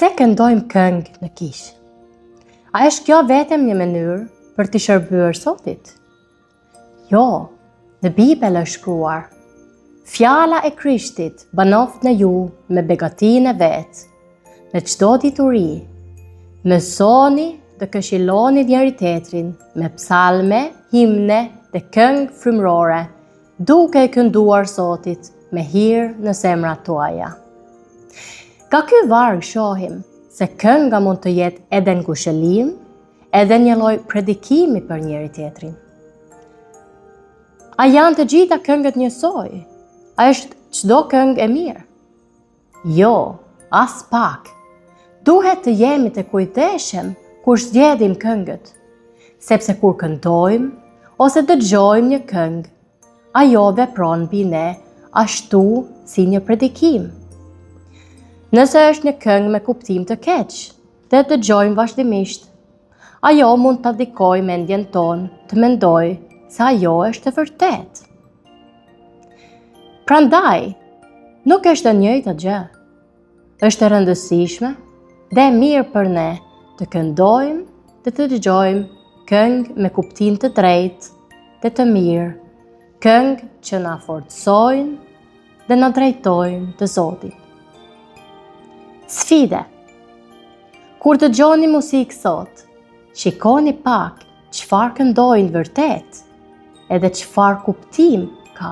Pse këndojmë këngë në kishë? A është kjo vetëm një mënyrë për të shërbyer Zotit? Jo, në Bibël është shkruar: fjala e Krishtit banoft në ju me begatinë e vet. Në çdo dituri, mësoni të këshilloni njëri tjetrin me psalme, himne dhe këngë frymërore, duke e kënduar Zotit me hir në zemrat tuaja. Ka ky varg shohim se kënga mund të jetë edhe ngushëllim, edhe një lloj predikimi për njëri tjetrin. A janë të gjitha këngët njësoj? A është çdo këngë e mirë? Jo, as pak. Duhet të jemi të kujdesshëm kur zgjedhim këngët, sepse kur këndojmë ose dëgjojmë një këngë, ajo vepron mbi ne ashtu si një predikim. Nëse është një këngë me kuptim të keq dhe dëgjojmë vazhdimisht, ajo mund të ndikojë mendjen tonë të mendoj se ajo është e vërtetë. Prandaj, nuk është e njëjta gjë. Është e rëndësishme dhe e mirë për ne të këndojmë dhe të dëgjojmë këngë me kuptim të drejtë dhe të mirë, këngë që na forcojnë dhe na drejtojnë te Zoti. Sfide. Kur dëgjoni muzikë sot, shikoni pak çfarë këndojnë vërtet, edhe çfarë kuptim ka.